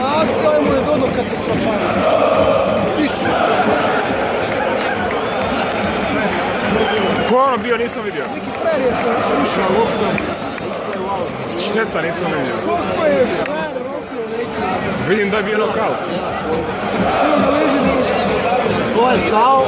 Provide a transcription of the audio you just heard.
Akcija mu je dodo katastrofalna. Ko je ono bio, nisam vidio. Neki frajer je slušao loptom. Šteta, nisam vidio. Koliko je frajer roknuo neki? Vidim da je bio nokaut. Evo ga leži. To je stao.